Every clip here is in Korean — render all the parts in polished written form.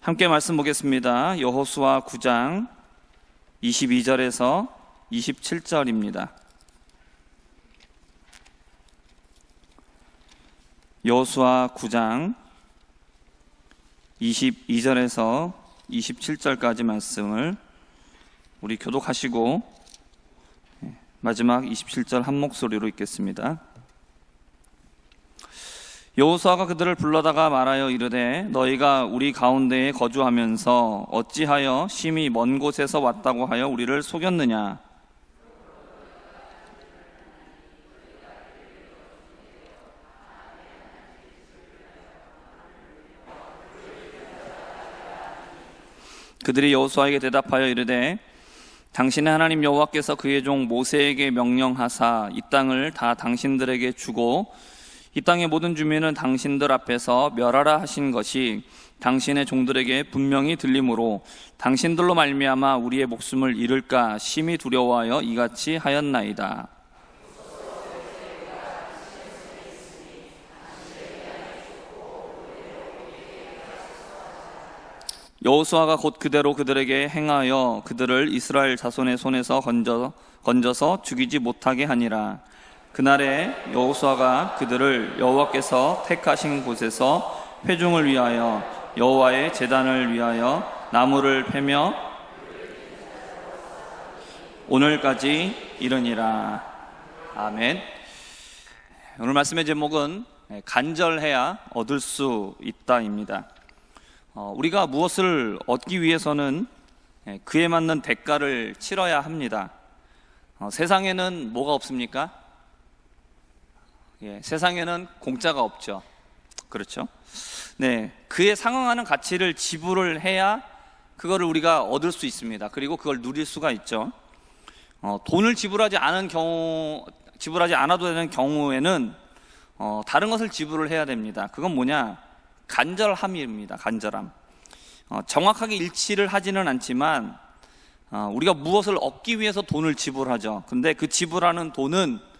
함께 말씀 보겠습니다. 여호수아 9장 22절에서 27절입니다. 여호수아 9장 22절에서 27절까지 말씀을 우리 교독하시고 마지막 27절 한 목소리로 읽겠습니다. 여호수아가 그들을 불러다가 말하여 이르되 너희가 우리 가운데에 거주하면서 어찌하여 심히 먼 곳에서 왔다고 하여 우리를 속였느냐? 그들이 여호수아에게 대답하여 이르되 당신의 하나님 여호와께서 그의 종 모세에게 명령하사 이 땅을 다 당신들에게 주고 이 땅의 모든 주민은 당신들 앞에서 멸하라 하신 것이 당신의 종들에게 분명히 들림으로 당신들로 말미암아 우리의 목숨을 잃을까 심히 두려워하여 이같이 하였나이다. 여호수아가 곧 그대로 그들에게 행하여 그들을 이스라엘 자손의 손에서 건져서 죽이지 못하게 하니라. 그날에 여호수아가 그들을 여호와께서 택하신 곳에서 회중을 위하여 여호와의 제단을 위하여 나무를 패며 오늘까지 이르니라. 아멘. 오늘 말씀의 제목은 간절해야 얻을 수 있다입니다. 우리가 무엇을 얻기 위해서는 그에 맞는 대가를 치러야 합니다. 세상에는 뭐가 없습니까? 세상에는 공짜가 없죠. 그렇죠? 네, 그에 상응하는 가치를 지불을 해야 그거를 우리가 얻을 수 있습니다. 그리고 그걸 누릴 수가 있죠. 돈을 지불하지 않아도 되는 경우에는 다른 것을 지불을 해야 됩니다. 그건 뭐냐? 간절함입니다. 간절함. 정확하게 일치를 하지는 않지만 우리가 무엇을 얻기 위해서 돈을 지불하죠. 근데 그 지불하는 돈은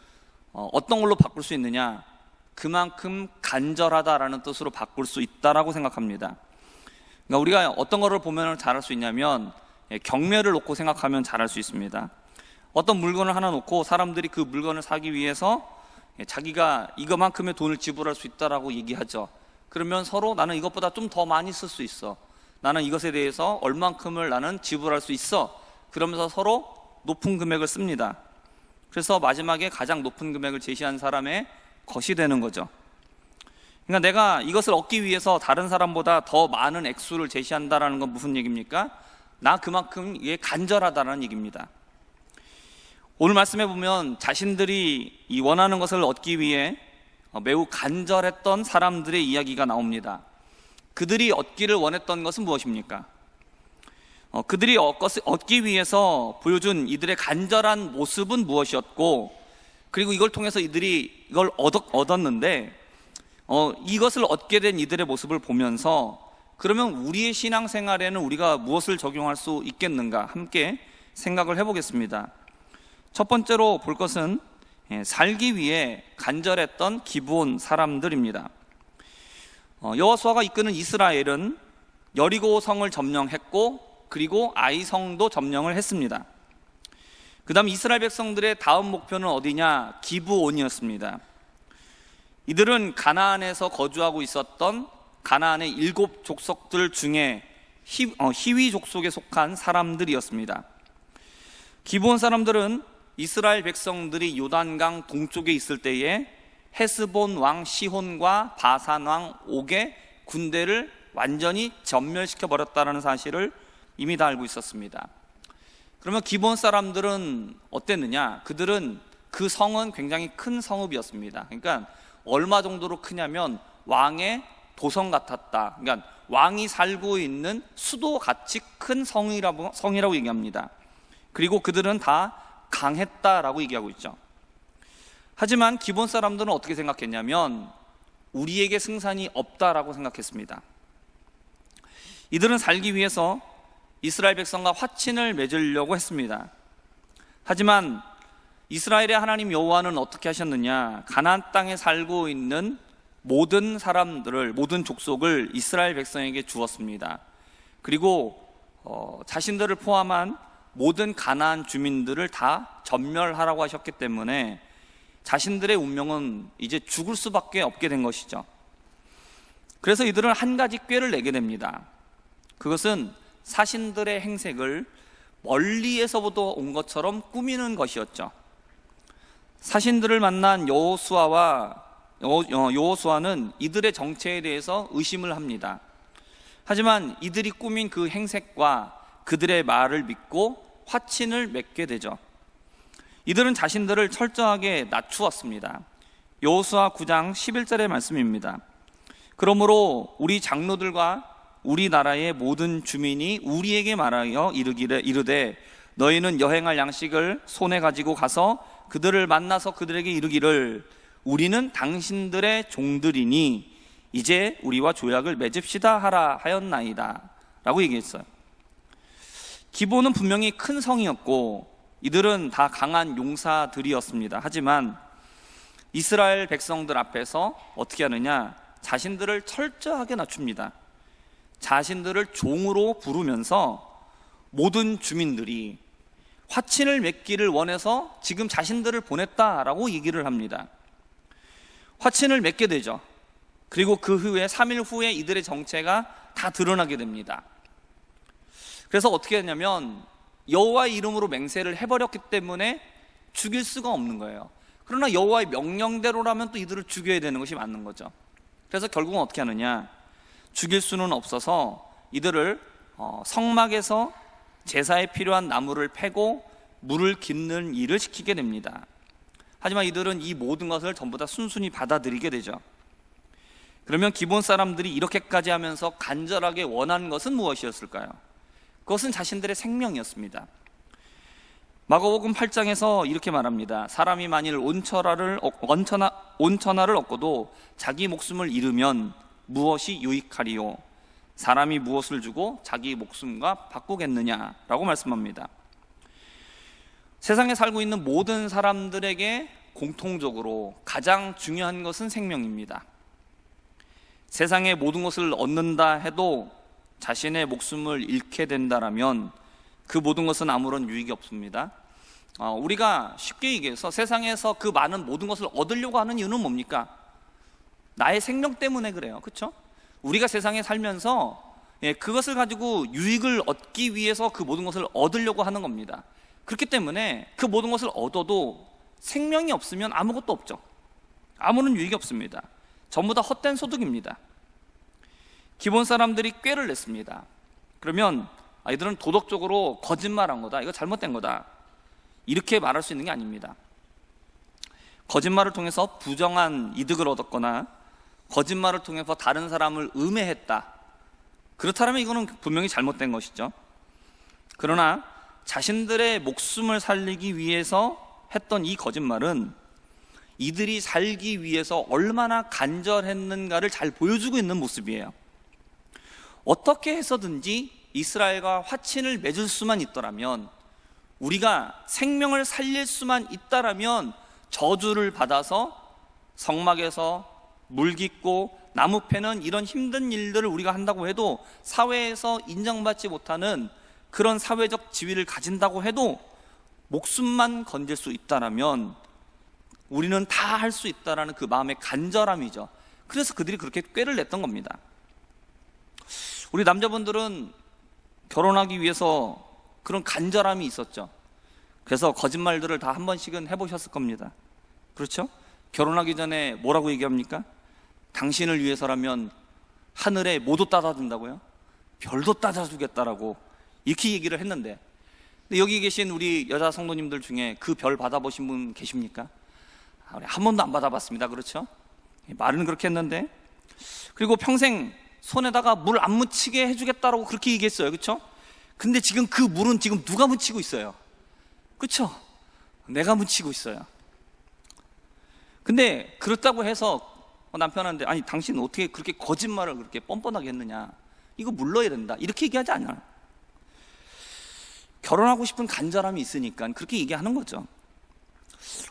어떤 걸로 바꿀 수 있느냐? 그만큼 간절하다라는 뜻으로 바꿀 수 있다라고 생각합니다. 그러니까 우리가 어떤 거를 보면 잘할 수 있냐면 경매를 놓고 생각하면 잘할 수 있습니다. 어떤 물건을 하나 놓고 사람들이 그 물건을 사기 위해서 자기가 이거만큼의 돈을 지불할 수 있다라고 얘기하죠. 그러면 서로 나는 이것보다 좀 더 많이 쓸 수 있어. 나는 이것에 대해서 얼만큼을 나는 지불할 수 있어. 그러면서 서로 높은 금액을 씁니다. 그래서 마지막에 가장 높은 금액을 제시한 사람의 것이 되는 거죠. 그러니까 내가 이것을 얻기 위해서 다른 사람보다 더 많은 액수를 제시한다는 건 무슨 얘기입니까? 나 그만큼 이게 간절하다는 얘기입니다. 오늘 말씀해 보면 자신들이 이 원하는 것을 얻기 위해 매우 간절했던 사람들의 이야기가 나옵니다. 그들이 얻기를 원했던 것은 무엇입니까? 그들이 얻기 위해서 보여준 이들의 간절한 모습은 무엇이었고, 그리고 이걸 통해서 이들이 이걸 얻었는데 이것을 얻게 된 이들의 모습을 보면서 그러면 우리의 신앙생활에는 우리가 무엇을 적용할 수 있겠는가 함께 생각을 해보겠습니다. 첫 번째로 볼 것은 살기 위해 간절했던 기브온 사람들입니다. 여호수아가 이끄는 이스라엘은 여리고 성을 점령했고 그리고 아이 성도 점령을 했습니다. 그 다음 이스라엘 백성들의 다음 목표는 어디냐? 기브온이었습니다. 이들은 가나안에서 거주하고 있었던 가나안의 7 족속들 중에 히위 족속에 속한 사람들이었습니다. 기브온 사람들은 이스라엘 백성들이 요단강 동쪽에 있을 때에 헤스본 왕 시혼과 바산 왕 옥의 군대를 완전히 전멸시켜 버렸다는 사실을 이미 다 알고 있었습니다. 그러면 기브온 사람들은 어땠느냐? 그들은 그 성은 굉장히 큰 성읍이었습니다. 그러니까 얼마 정도로 크냐면 왕의 도성 같았다. 그러니까 왕이 살고 있는 수도 같이 큰 성이라고 얘기합니다. 그리고 그들은 다 강했다라고 얘기하고 있죠. 하지만 기브온 사람들은 어떻게 생각했냐면 우리에게 승산이 없다라고 생각했습니다. 이들은 살기 위해서 이스라엘 백성과 화친을 맺으려고 했습니다. 하지만 이스라엘의 하나님 여호와는 어떻게 하셨느냐? 가나안 땅에 살고 있는 모든 사람들을, 모든 족속을 이스라엘 백성에게 주었습니다. 그리고 자신들을 포함한 모든 가나안 주민들을 다 전멸하라고 하셨기 때문에 자신들의 운명은 이제 죽을 수밖에 없게 된 것이죠. 그래서 이들은 한 가지 꾀를 내게 됩니다. 그것은 사신들의 행색을 멀리에서부터 온 것처럼 꾸미는 것이었죠. 사신들을 만난 여호수아는 이들의 정체에 대해서 의심을 합니다. 하지만 이들이 꾸민 그 행색과 그들의 말을 믿고 화친을 맺게 되죠. 이들은 자신들을 철저하게 낮추었습니다. 여호수아 9장 11절의 말씀입니다. 그러므로 우리 장로들과 우리나라의 모든 주민이 우리에게 말하여 이르되 너희는 여행할 양식을 손에 가지고 가서 그들을 만나서 그들에게 이르기를 우리는 당신들의 종들이니 이제 우리와 조약을 맺읍시다 하라 하였나이다 라고 얘기했어요. 기본은 분명히 큰 성이었고 이들은 다 강한 용사들이었습니다. 하지만 이스라엘 백성들 앞에서 어떻게 하느냐, 자신들을 철저하게 낮춥니다. 자신들을 종으로 부르면서 모든 주민들이 화친을 맺기를 원해서 지금 자신들을 보냈다라고 얘기를 합니다. 화친을 맺게 되죠. 그리고 그 후에 3일 후에 이들의 정체가 다 드러나게 됩니다. 그래서 어떻게 했냐면 여호와의 이름으로 맹세를 해버렸기 때문에 죽일 수가 없는 거예요. 그러나 여호와의 명령대로라면 또 이들을 죽여야 되는 것이 맞는 거죠. 그래서 결국은 어떻게 하느냐, 죽일 수는 없어서 이들을 성막에서 제사에 필요한 나무를 패고 물을 깃는 일을 시키게 됩니다. 하지만 이들은 이 모든 것을 전부 다 순순히 받아들이게 되죠. 그러면 기본 사람들이 이렇게까지 하면서 간절하게 원하는 것은 무엇이었을까요? 그것은 자신들의 생명이었습니다. 마가복음 8장에서 이렇게 말합니다. 사람이 만일 온천하를 얻고도 자기 목숨을 잃으면 무엇이 유익하리요? 사람이 무엇을 주고 자기 목숨과 바꾸겠느냐라고 말씀합니다. 세상에 살고 있는 모든 사람들에게 공통적으로 가장 중요한 것은 생명입니다. 세상의 모든 것을 얻는다 해도 자신의 목숨을 잃게 된다라면 그 모든 것은 아무런 유익이 없습니다. 우리가 쉽게 얘기해서 세상에서 그 많은 모든 것을 얻으려고 하는 이유는 뭡니까? 나의 생명 때문에 그래요. 그렇죠? 우리가 세상에 살면서 그것을 가지고 유익을 얻기 위해서 그 모든 것을 얻으려고 하는 겁니다. 그렇기 때문에 그 모든 것을 얻어도 생명이 없으면 아무것도 없죠. 아무런 유익이 없습니다. 전부 다 헛된 소득입니다. 기본 사람들이 꾀를 냈습니다. 그러면 이들은 도덕적으로 거짓말한 거다, 이거 잘못된 거다, 이렇게 말할 수 있는 게 아닙니다. 거짓말을 통해서 부정한 이득을 얻었거나 거짓말을 통해서 다른 사람을 음해했다, 그렇다면 이거는 분명히 잘못된 것이죠. 그러나 자신들의 목숨을 살리기 위해서 했던 이 거짓말은 이들이 살기 위해서 얼마나 간절했는가를 잘 보여주고 있는 모습이에요. 어떻게 해서든지 이스라엘과 화친을 맺을 수만 있더라면, 우리가 생명을 살릴 수만 있다라면 저주를 받아서 성막에서 물 깃고 나무 패는 이런 힘든 일들을 우리가 한다고 해도, 사회에서 인정받지 못하는 그런 사회적 지위를 가진다고 해도 목숨만 건질 수 있다라면 우리는 다 할 수 있다라는 그 마음의 간절함이죠. 그래서 그들이 그렇게 꾀를 냈던 겁니다. 우리 남자분들은 결혼하기 위해서 그런 간절함이 있었죠. 그래서 거짓말들을 다 한 번씩은 해보셨을 겁니다. 그렇죠? 결혼하기 전에 뭐라고 얘기합니까? 당신을 위해서라면 하늘에 뭐도 따다 준다고요? 별도 따다 주겠다라고 이렇게 얘기를 했는데, 근데 여기 계신 우리 여자 성도님들 중에 그 별 받아보신 분 계십니까? 우리 한 번도 안 받아봤습니다. 그렇죠? 말은 그렇게 했는데, 그리고 평생 손에다가 물 안 묻히게 해주겠다라고 그렇게 얘기했어요. 그렇죠? 근데 지금 그 물은 지금 누가 묻히고 있어요? 그렇죠? 내가 묻히고 있어요. 근데 그렇다고 해서 남편한테, 아니 당신 어떻게 그렇게 거짓말을 그렇게 뻔뻔하게 했느냐, 이거 물러야 된다, 이렇게 얘기하지 않아요. 결혼하고 싶은 간절함이 있으니까 그렇게 얘기하는 거죠.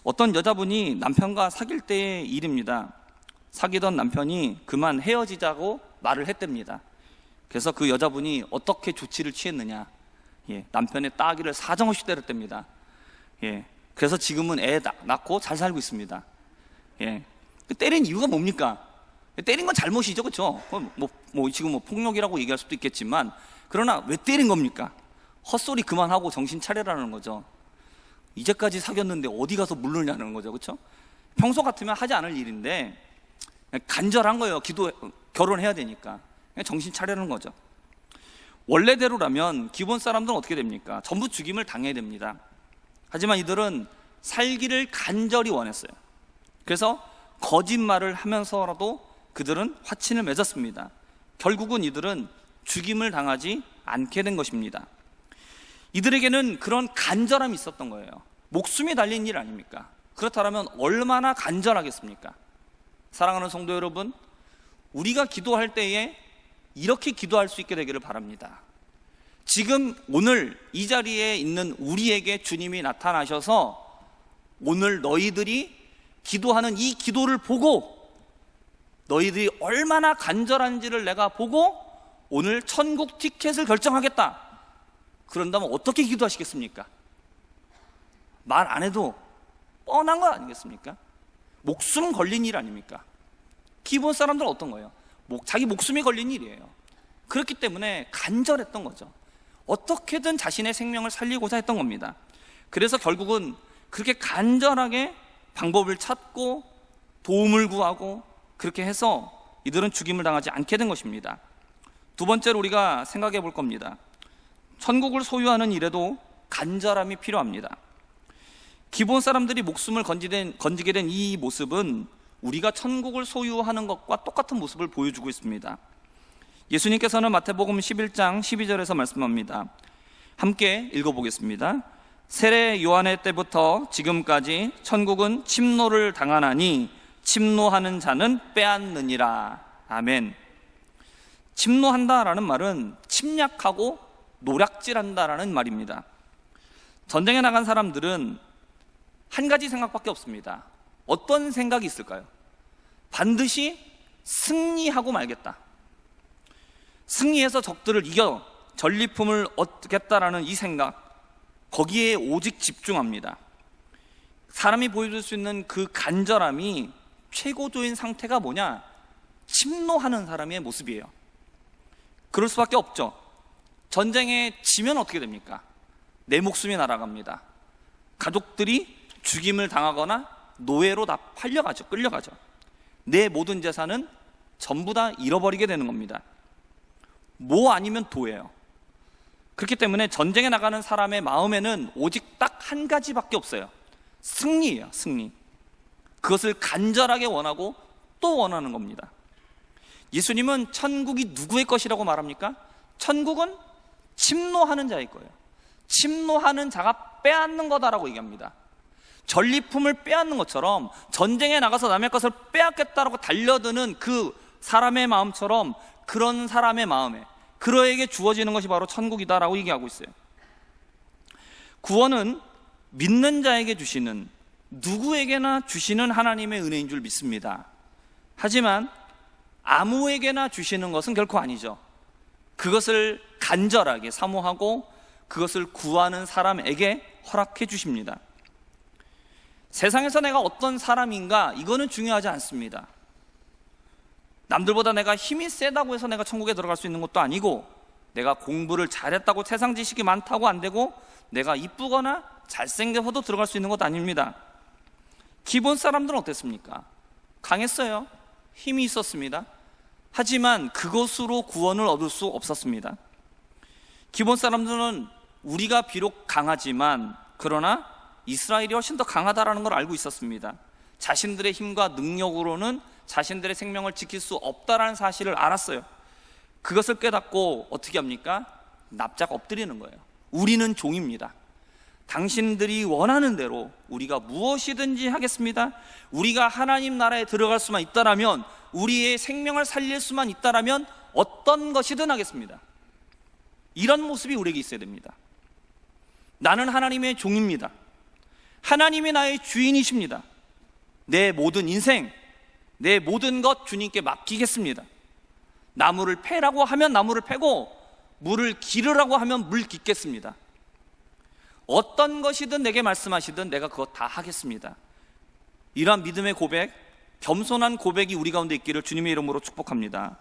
어떤 여자분이 남편과 사귈 때의 일입니다. 사귀던 남편이 그만 헤어지자고 말을 했답니다. 그래서 그 여자분이 어떻게 조치를 취했느냐, 남편의 따귀를 사정없이 때렸답니다. 그래서 지금은 애 낳고 잘 살고 있습니다. 때린 이유가 뭡니까? 때린 건 잘못이죠, 그렇죠? 지금 폭력이라고 얘기할 수도 있겠지만, 그러나 왜 때린 겁니까? 헛소리 그만하고 정신 차려라는 거죠. 이제까지 사귀었는데 어디 가서 물르냐는 거죠, 그렇죠? 평소 같으면 하지 않을 일인데 간절한 거예요. 결혼해야 되니까 정신 차려는 거죠. 원래대로라면 기본 사람들은 어떻게 됩니까? 전부 죽임을 당해야 됩니다. 하지만 이들은 살기를 간절히 원했어요. 그래서 거짓말을 하면서라도 그들은 화친을 맺었습니다. 결국은 이들은 죽임을 당하지 않게 된 것입니다. 이들에게는 그런 간절함이 있었던 거예요. 목숨이 달린 일 아닙니까? 그렇다면 얼마나 간절하겠습니까? 사랑하는 성도 여러분, 우리가 기도할 때에 이렇게 기도할 수 있게 되기를 바랍니다. 지금 오늘 이 자리에 있는 우리에게 주님이 나타나셔서 오늘 너희들이 기도하는 이 기도를 보고 너희들이 얼마나 간절한지를 내가 보고 오늘 천국 티켓을 결정하겠다. 그런다면 어떻게 기도하시겠습니까? 말 안 해도 뻔한 거 아니겠습니까? 목숨 걸린 일 아닙니까? 기본 사람들은 어떤 거예요? 자기 목숨이 걸린 일이에요. 그렇기 때문에 간절했던 거죠. 어떻게든 자신의 생명을 살리고자 했던 겁니다. 그래서 결국은 그렇게 간절하게 방법을 찾고 도움을 구하고 그렇게 해서 이들은 죽임을 당하지 않게 된 것입니다. 두 번째로 우리가 생각해 볼 겁니다. 천국을 소유하는 일에도 간절함이 필요합니다. 기본 사람들이 목숨을 건지게 된 이 모습은 우리가 천국을 소유하는 것과 똑같은 모습을 보여주고 있습니다. 예수님께서는 마태복음 11장 12절에서 말씀합니다. 함께 읽어보겠습니다. 세례 요한의 때부터 지금까지 천국은 침노를 당하나니 침노하는 자는 빼앗느니라. 아멘. 침노한다라는 말은 침략하고 노략질한다라는 말입니다. 전쟁에 나간 사람들은 한 가지 생각밖에 없습니다. 어떤 생각이 있을까요? 반드시 승리하고 말겠다. 승리해서 적들을 이겨 전리품을 얻겠다라는 이 생각, 거기에 오직 집중합니다. 사람이 보여줄 수 있는 그 간절함이 최고조인 상태가 뭐냐? 침노하는 사람의 모습이에요. 그럴 수밖에 없죠. 전쟁에 지면 어떻게 됩니까? 내 목숨이 날아갑니다. 가족들이 죽임을 당하거나 노예로 다 끌려가죠. 내 모든 재산은 전부 다 잃어버리게 되는 겁니다. 뭐 아니면 도예요. 그렇기 때문에 전쟁에 나가는 사람의 마음에는 오직 딱 한 가지밖에 없어요. 승리예요, 승리. 그것을 간절하게 원하고 또 원하는 겁니다. 예수님은 천국이 누구의 것이라고 말합니까? 천국은 침노하는 자일 거예요. 침노하는 자가 빼앗는 거다라고 얘기합니다. 전리품을 빼앗는 것처럼 전쟁에 나가서 남의 것을 빼앗겠다라고 달려드는 그 사람의 마음처럼 그런 사람의 마음에 그러에게 주어지는 것이 바로 천국이다라고 얘기하고 있어요. 구원은 믿는 자에게 주시는, 누구에게나 주시는 하나님의 은혜인 줄 믿습니다. 하지만 아무에게나 주시는 것은 결코 아니죠. 그것을 간절하게 사모하고 그것을 구하는 사람에게 허락해 주십니다. 세상에서 내가 어떤 사람인가, 이거는 중요하지 않습니다. 남들보다 내가 힘이 세다고 해서 내가 천국에 들어갈 수 있는 것도 아니고, 내가 공부를 잘했다고 세상 지식이 많다고 안 되고, 내가 이쁘거나 잘생겨서도 들어갈 수 있는 것도 아닙니다. 기본 사람들은 어땠습니까? 강했어요. 힘이 있었습니다. 하지만 그것으로 구원을 얻을 수 없었습니다. 기본 사람들은 우리가 비록 강하지만 그러나 이스라엘이 훨씬 더 강하다라는 걸 알고 있었습니다. 자신들의 힘과 능력으로는 자신들의 생명을 지킬 수 없다라는 사실을 알았어요. 그것을 깨닫고 어떻게 합니까? 납작 엎드리는 거예요. 우리는 종입니다. 당신들이 원하는 대로 우리가 무엇이든지 하겠습니다. 우리가 하나님 나라에 들어갈 수만 있다라면, 우리의 생명을 살릴 수만 있다라면 어떤 것이든 하겠습니다. 이런 모습이 우리에게 있어야 됩니다. 나는 하나님의 종입니다. 하나님이 나의 주인이십니다. 내 모든 인생, 내 모든 것 주님께 맡기겠습니다. 나무를 패라고 하면 나무를 패고 물을 기르라고 하면 물 깃겠습니다. 어떤 것이든 내게 말씀하시든 내가 그거 다 하겠습니다. 이러한 믿음의 고백, 겸손한 고백이 우리 가운데 있기를 주님의 이름으로 축복합니다.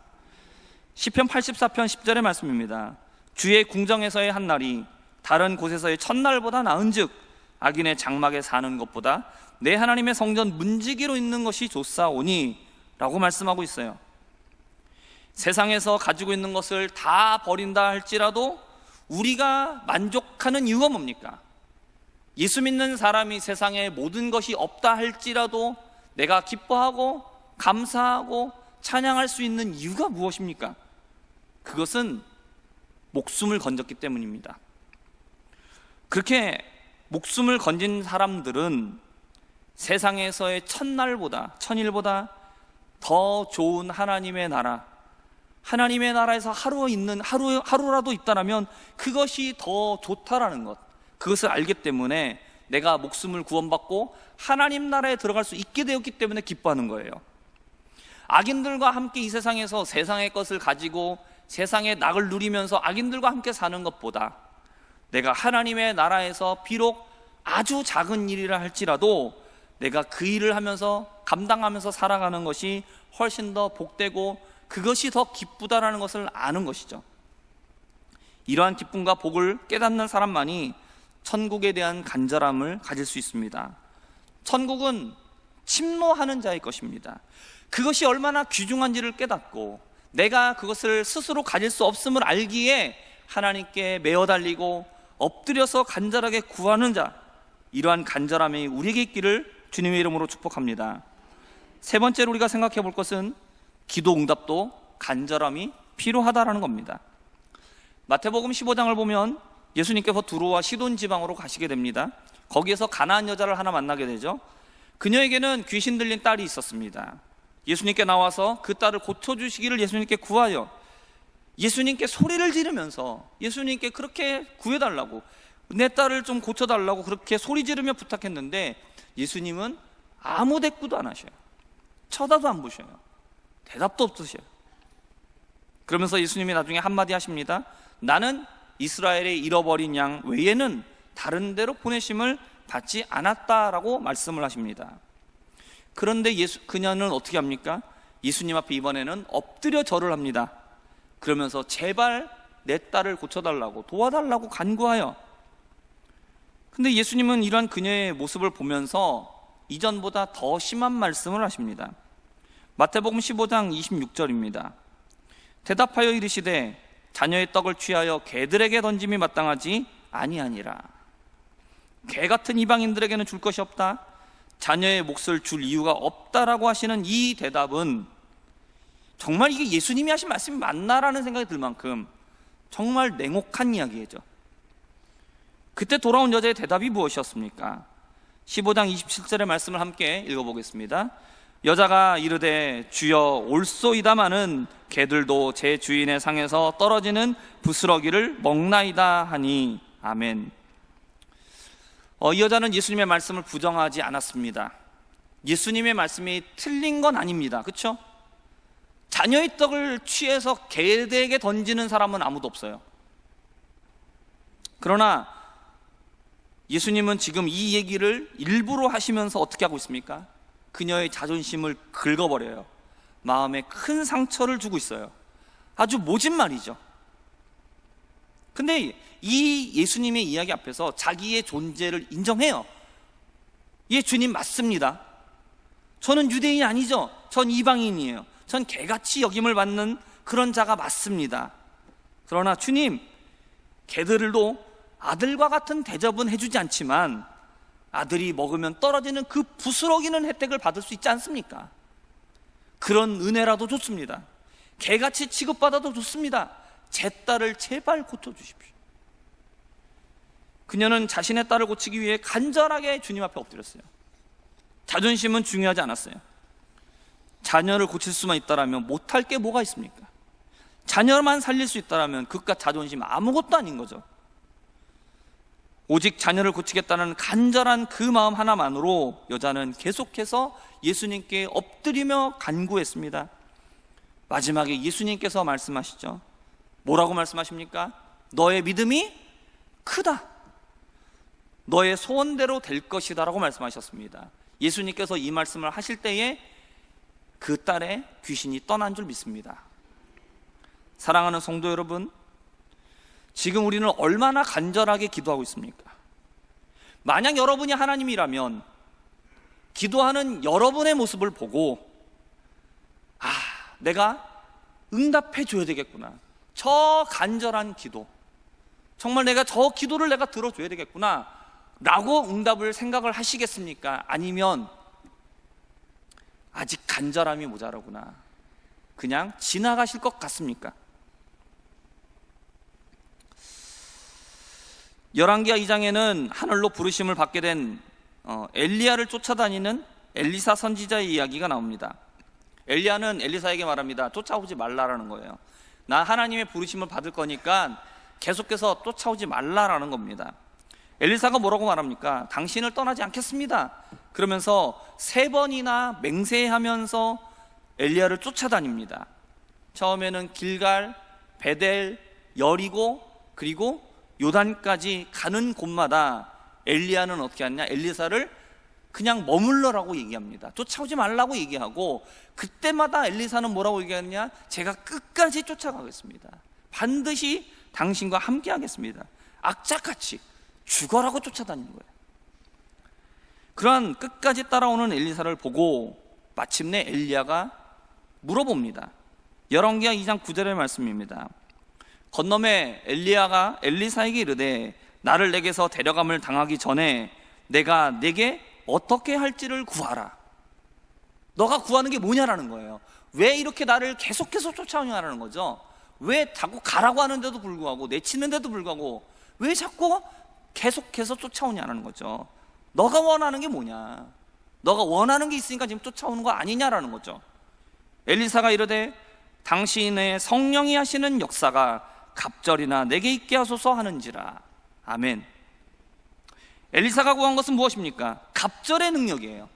시편 84편 10절의 말씀입니다. 주의 궁정에서의 한 날이 다른 곳에서의 첫날보다 나은즉 악인의 장막에 사는 것보다 내 하나님의 성전 문지기로 있는 것이 좋사오니 라고 말씀하고 있어요. 세상에서 가지고 있는 것을 다 버린다 할지라도 우리가 만족하는 이유가 뭡니까? 예수 믿는 사람이 세상에 모든 것이 없다 할지라도 내가 기뻐하고 감사하고 찬양할 수 있는 이유가 무엇입니까? 그것은 목숨을 건졌기 때문입니다. 그렇게 목숨을 건진 사람들은 세상에서의 첫날보다, 천일보다 더 좋은 하나님의 나라, 하나님의 나라에서 하루라도 있다라면 그것이 더 좋다라는 것, 그것을 알기 때문에 내가 목숨을 구원받고 하나님 나라에 들어갈 수 있게 되었기 때문에 기뻐하는 거예요. 악인들과 함께 이 세상에서 세상의 것을 가지고 세상의 낙을 누리면서 악인들과 함께 사는 것보다 내가 하나님의 나라에서 비록 아주 작은 일이라 할지라도 내가 그 일을 하면서 감당하면서 살아가는 것이 훨씬 더 복되고 그것이 더 기쁘다라는 것을 아는 것이죠. 이러한 기쁨과 복을 깨닫는 사람만이 천국에 대한 간절함을 가질 수 있습니다. 천국은 침노하는 자의 것입니다. 그것이 얼마나 귀중한지를 깨닫고 내가 그것을 스스로 가질 수 없음을 알기에 하나님께 메어 달리고 엎드려서 간절하게 구하는 자, 이러한 간절함이 우리에게 있기를 주님의 이름으로 축복합니다. 세 번째로 우리가 생각해 볼 것은 기도 응답도 간절함이 필요하다라는 겁니다. 마태복음 15장을 보면 예수님께서 두로와 시돈 지방으로 가시게 됩니다. 거기에서 가나안 여자를 하나 만나게 되죠. 그녀에게는 귀신 들린 딸이 있었습니다. 예수님께 나와서 그 딸을 고쳐주시기를 예수님께 구하여 예수님께 소리를 지르면서 예수님께 그렇게 구해달라고, 내 딸을 좀 고쳐달라고 그렇게 소리 지르며 부탁했는데 예수님은 아무 대꾸도 안 하셔요. 쳐다도 안 보셔요. 대답도 없으셔요. 그러면서 예수님이 나중에 한마디 하십니다. 나는 이스라엘의 잃어버린 양 외에는 다른 데로 보내심을 받지 않았다라고 말씀을 하십니다. 그런데 그녀는 어떻게 합니까? 예수님 앞에 이번에는 엎드려 절을 합니다. 그러면서 제발 내 딸을 고쳐달라고, 도와달라고 간구하여. 근데 예수님은 이러한 그녀의 모습을 보면서 이전보다 더 심한 말씀을 하십니다. 마태복음 15장 26절입니다. 대답하여 이르시되 자녀의 떡을 취하여 개들에게 던짐이 마땅하지 아니하니라. 개 같은 이방인들에게는 줄 것이 없다, 자녀의 몫을 줄 이유가 없다라고 하시는 이 대답은 정말 이게 예수님이 하신 말씀이 맞나라는 생각이 들 만큼 정말 냉혹한 이야기죠. 그때 돌아온 여자의 대답이 무엇이었습니까? 15장 27절의 말씀을 함께 읽어보겠습니다. 여자가 이르되 주여 올소이다마는 개들도 제 주인의 상에서 떨어지는 부스러기를 먹나이다 하니 아멘. 이 여자는 예수님의 말씀을 부정하지 않았습니다. 예수님의 말씀이 틀린 건 아닙니다. 그렇죠? 자녀의 떡을 취해서 개들에게 던지는 사람은 아무도 없어요. 그러나 예수님은 지금 이 얘기를 일부러 하시면서 어떻게 하고 있습니까? 그녀의 자존심을 긁어버려요. 마음에 큰 상처를 주고 있어요. 아주 모진 말이죠. 근데 이 예수님의 이야기 앞에서 자기의 존재를 인정해요. 예, 주님 맞습니다. 저는 유대인이 아니죠. 전 이방인이에요. 전 개같이 여김을 받는 그런 자가 맞습니다. 그러나 주님, 개들도 아들과 같은 대접은 해주지 않지만 아들이 먹으면 떨어지는 그 부스러기는 혜택을 받을 수 있지 않습니까? 그런 은혜라도 좋습니다. 개같이 취급받아도 좋습니다. 제 딸을 제발 고쳐주십시오. 그녀는 자신의 딸을 고치기 위해 간절하게 주님 앞에 엎드렸어요. 자존심은 중요하지 않았어요. 자녀를 고칠 수만 있다면 못할 게 뭐가 있습니까? 자녀만 살릴 수 있다면 그깟 자존심 아무것도 아닌 거죠. 오직 자녀를 고치겠다는 간절한 그 마음 하나만으로 여자는 계속해서 예수님께 엎드리며 간구했습니다. 마지막에 예수님께서 말씀하시죠. 뭐라고 말씀하십니까? 너의 믿음이 크다, 너의 소원대로 될 것이다 라고 말씀하셨습니다. 예수님께서 이 말씀을 하실 때에 그 딸의 귀신이 떠난 줄 믿습니다. 사랑하는 성도 여러분, 지금 우리는 얼마나 간절하게 기도하고 있습니까? 만약 여러분이 하나님이라면 기도하는 여러분의 모습을 보고 내가 응답해 줘야 되겠구나, 저 간절한 기도, 정말 내가 저 기도를 내가 들어줘야 되겠구나 라고 응답을 생각을 하시겠습니까? 아니면 아직 간절함이 모자라구나, 그냥 지나가실 것 같습니까? 열왕기하 2장에는 하늘로 부르심을 받게 된 엘리야를 쫓아다니는 엘리사 선지자의 이야기가 나옵니다. 엘리야는 엘리사에게 말합니다. 쫓아오지 말라라는 거예요. 나 하나님의 부르심을 받을 거니까 계속해서 쫓아오지 말라라는 겁니다. 엘리사가 뭐라고 말합니까? 당신을 떠나지 않겠습니다. 그러면서 3번이나 맹세하면서 엘리야를 쫓아다닙니다. 처음에는 길갈, 베델, 여리고, 그리고 요단까지 가는 곳마다 엘리야는 어떻게 하느냐, 엘리사를 그냥 머물러라고 얘기합니다. 쫓아오지 말라고 얘기하고, 그때마다 엘리사는 뭐라고 얘기하느냐, 제가 끝까지 쫓아가겠습니다. 반드시 당신과 함께 하겠습니다. 악착같이 죽어라고 쫓아다니는 거예요. 그러한 끝까지 따라오는 엘리사를 보고 마침내 엘리야가 물어봅니다. 열왕기하 2장 9절의 말씀입니다. 건너매 엘리야가 엘리사에게 이르되 나를 내게서 데려감을 당하기 전에 내가 내게 어떻게 할지를 구하라. 너가 구하는 게 뭐냐라는 거예요. 왜 이렇게 나를 계속해서 쫓아오냐라는 거죠. 왜 자꾸 가라고 하는데도 불구하고, 내치는데도 불구하고 왜 자꾸 계속해서 쫓아오냐라는 거죠. 너가 원하는 게 뭐냐, 너가 원하는 게 있으니까 지금 쫓아오는 거 아니냐라는 거죠. 엘리사가 이르되 당신의 성령이 하시는 역사가 갑절이나 내게 있게 하소서 하는지라. 아멘. 엘리사가 구한 것은 무엇입니까? 갑절의 능력이에요.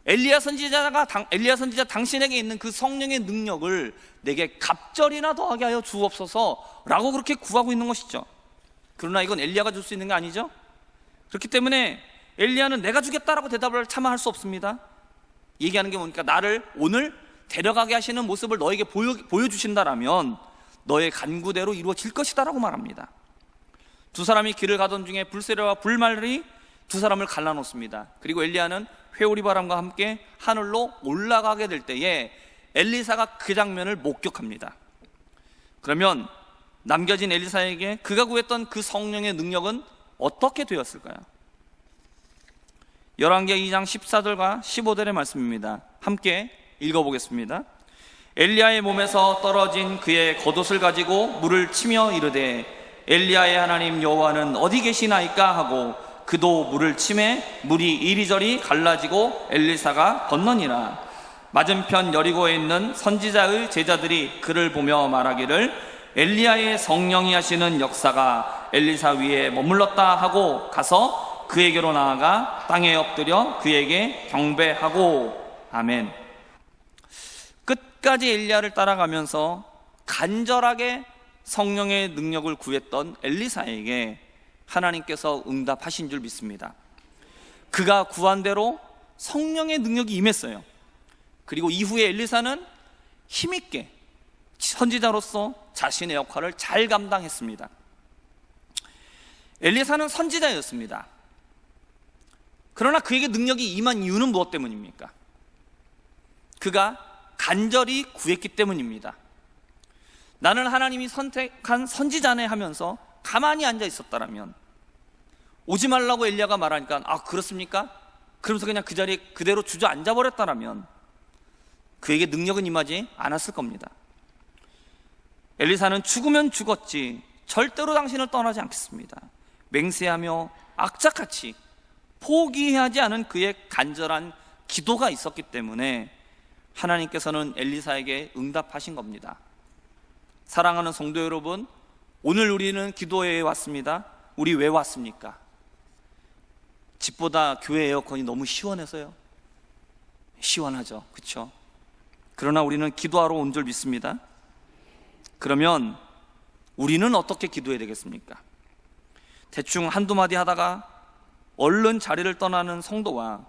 엘리야 선지자 당신에게 있는 그 성령의 능력을 내게 갑절이나 더하게 하여 주옵소서 라고 그렇게 구하고 있는 것이죠. 그러나 이건 엘리야가 줄 수 있는 게 아니죠. 그렇기 때문에 엘리야는 내가 주겠다라고 대답을 차마 할 수 없습니다. 얘기하는 게 뭡니까? 나를 오늘 데려가게 하시는 모습을 너에게 보여주신다라면 너의 간구대로 이루어질 것이다 라고 말합니다. 두 사람이 길을 가던 중에 불세례와 불말이 두 사람을 갈라놓습니다. 그리고 엘리야는 회오리 바람과 함께 하늘로 올라가게 될 때에 엘리사가 그 장면을 목격합니다. 그러면 남겨진 엘리사에게 그가 구했던 그 성령의 능력은 어떻게 되었을까요? 열왕기하 2장 14절과 15절의 말씀입니다. 함께 읽어보겠습니다. 엘리야의 몸에서 떨어진 그의 겉옷을 가지고 물을 치며 이르되 엘리야의 하나님 여호와는 어디 계시나이까 하고 그도 물을 치매 물이 이리저리 갈라지고 엘리사가 건너니라. 맞은편 여리고에 있는 선지자의 제자들이 그를 보며 말하기를 엘리야의 성령이 하시는 역사가 엘리사 위에 머물렀다 하고 가서 그에게로 나아가 땅에 엎드려 그에게 경배하고. 아멘. 끝까지 엘리야를 따라가면서 간절하게 성령의 능력을 구했던 엘리사에게 하나님께서 응답하신 줄 믿습니다. 그가 구한 대로 성령의 능력이 임했어요. 그리고 이후에 엘리사는 힘있게 선지자로서 자신의 역할을 잘 감당했습니다. 엘리사는 선지자였습니다. 그러나 그에게 능력이 임한 이유는 무엇 때문입니까? 그가 간절히 구했기 때문입니다. 나는 하나님이 선택한 선지자네 하면서 가만히 앉아 있었다라면, 오지 말라고 엘리야가 말하니까 그렇습니까? 그러면서 그냥 그 자리에 그대로 주저앉아 버렸다라면 그에게 능력은 임하지 않았을 겁니다. 엘리사는 죽으면 죽었지 절대로 당신을 떠나지 않겠습니다. 맹세하며 악착같이 포기하지 않은 그의 간절한 기도가 있었기 때문에 하나님께서는 엘리사에게 응답하신 겁니다. 사랑하는 성도 여러분, 오늘 우리는 기도회에 왔습니다. 우리 왜 왔습니까? 집보다 교회 에어컨이 너무 시원해서요. 시원하죠, 그렇죠? 그러나 우리는 기도하러 온 줄 믿습니다. 그러면 우리는 어떻게 기도해야 되겠습니까? 대충 한두 마디 하다가 얼른 자리를 떠나는 성도와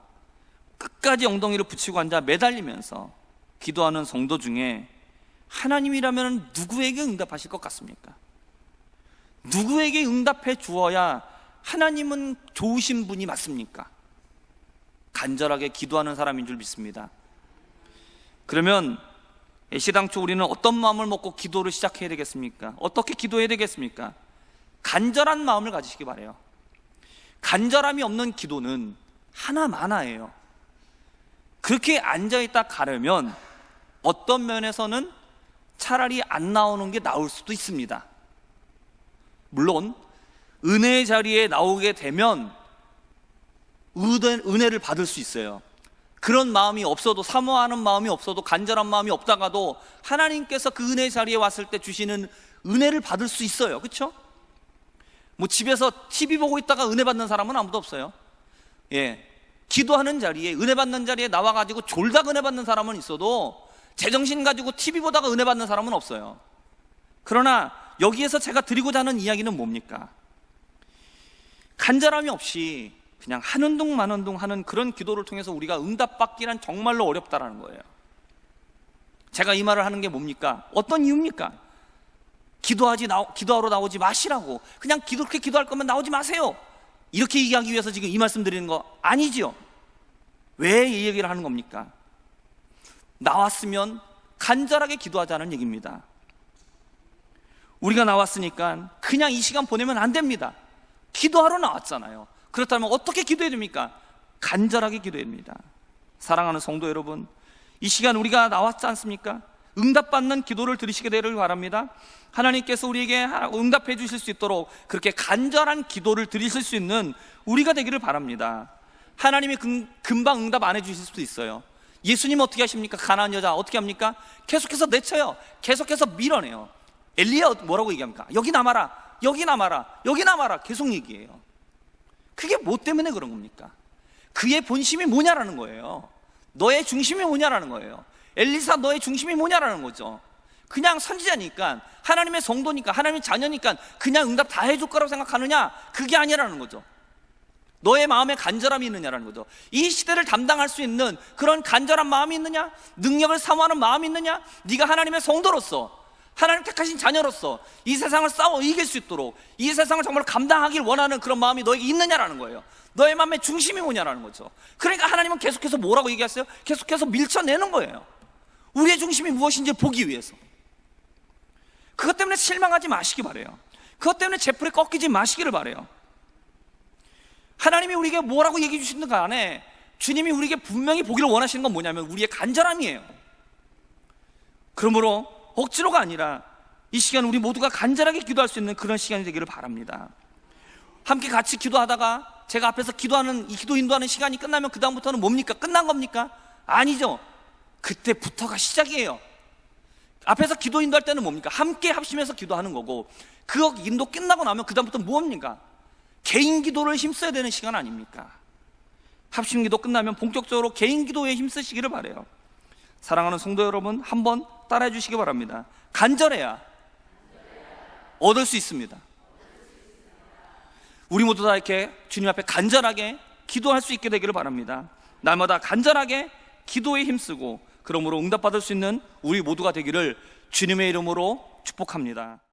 끝까지 엉덩이를 붙이고 앉아 매달리면서 기도하는 성도 중에 하나님이라면 누구에게 응답하실 것 같습니까? 누구에게 응답해 주어야 하나님은 좋으신 분이 맞습니까? 간절하게 기도하는 사람인 줄 믿습니다. 그러면 애시당초 우리는 어떤 마음을 먹고 기도를 시작해야 되겠습니까? 어떻게 기도해야 되겠습니까? 간절한 마음을 가지시기 바라요. 간절함이 없는 기도는 하나마나예요. 그렇게 앉아있다 가려면 어떤 면에서는 차라리 안 나오는 게 나을 수도 있습니다. 물론 은혜의 자리에 나오게 되면 은혜를 받을 수 있어요. 그런 마음이 없어도, 사모하는 마음이 없어도, 간절한 마음이 없다가도 하나님께서 그 은혜의 자리에 왔을 때 주시는 은혜를 받을 수 있어요. 그렇죠? 뭐 집에서 TV 보고 있다가 은혜 받는 사람은 아무도 없어요. 예, 기도하는 자리에, 은혜 받는 자리에 나와가지고 졸다 은혜 받는 사람은 있어도 제정신 가지고 TV 보다가 은혜 받는 사람은 없어요. 그러나 여기에서 제가 드리고자 하는 이야기는 뭡니까? 간절함이 없이 그냥 하는 둥 마는 둥 하는 그런 기도를 통해서 우리가 응답받기란 정말로 어렵다라는 거예요. 제가 이 말을 하는 게 뭡니까? 어떤 이유입니까? 기도하러 나오지 마시라고, 그냥 그렇게 기도할 거면 나오지 마세요, 이렇게 얘기하기 위해서 지금 이 말씀 드리는 거 아니지요? 왜 이 얘기를 하는 겁니까? 나왔으면 간절하게 기도하자는 얘기입니다. 우리가 나왔으니까 그냥 이 시간 보내면 안 됩니다. 기도하러 나왔잖아요. 그렇다면 어떻게 기도해야 됩니까? 간절하게 기도해야 됩니다. 사랑하는 성도 여러분, 이 시간 우리가 나왔지 않습니까? 응답받는 기도를 드리시게 되기를 바랍니다. 하나님께서 우리에게 응답해 주실 수 있도록 그렇게 간절한 기도를 드리실 수 있는 우리가 되기를 바랍니다. 하나님이 금방 응답 안 해주실 수도 있어요. 예수님 어떻게 하십니까? 가나안 여자 어떻게 합니까? 계속해서 내쳐요. 계속해서 밀어내요. 엘리야 뭐라고 얘기합니까? 여기 남아라, 여기 남아라, 여기 남아라, 계속 얘기해요. 그게 뭐 때문에 그런 겁니까? 그의 본심이 뭐냐라는 거예요. 너의 중심이 뭐냐라는 거예요. 엘리사 너의 중심이 뭐냐라는 거죠. 그냥 선지자니까, 하나님의 성도니까, 하나님의 자녀니까 그냥 응답 다 해줄 거라고 생각하느냐? 그게 아니라는 거죠. 너의 마음에 간절함이 있느냐라는 거죠. 이 시대를 담당할 수 있는 그런 간절한 마음이 있느냐? 능력을 사모하는 마음이 있느냐? 네가 하나님의 성도로서, 하나님 택하신 자녀로서 이 세상을 싸워 이길 수 있도록, 이 세상을 정말 감당하길 원하는 그런 마음이 너에게 있느냐라는 거예요. 너의 마음의 중심이 뭐냐라는 거죠. 그러니까 하나님은 계속해서 뭐라고 얘기했어요? 계속해서 밀쳐내는 거예요. 우리의 중심이 무엇인지 보기 위해서. 그것 때문에 실망하지 마시기 바라요. 그것 때문에 제풀에 꺾이지 마시기를 바라요. 하나님이 우리에게 뭐라고 얘기해 주시는 간에 주님이 우리에게 분명히 보기를 원하시는 건 뭐냐면 우리의 간절함이에요. 그러므로 억지로가 아니라 이 시간 우리 모두가 간절하게 기도할 수 있는 그런 시간이 되기를 바랍니다. 함께 같이 기도하다가 제가 앞에서 이 기도 인도하는 시간이 끝나면 그 다음부터는 뭡니까? 끝난 겁니까? 아니죠. 그때부터가 시작이에요. 앞에서 기도 인도할 때는 뭡니까? 함께 합심해서 기도하는 거고, 그 인도 끝나고 나면 그 다음부터 뭡니까? 개인 기도를 힘써야 되는 시간 아닙니까? 합심 기도 끝나면 본격적으로 개인 기도에 힘쓰시기를 바라요. 사랑하는 성도 여러분, 한번 따라해 주시기 바랍니다. 간절해야 얻을 수 있습니다. 우리 모두 다 이렇게 주님 앞에 간절하게 기도할 수 있게 되기를 바랍니다. 날마다 간절하게 기도에 힘쓰고, 그러므로 응답받을 수 있는 우리 모두가 되기를 주님의 이름으로 축복합니다.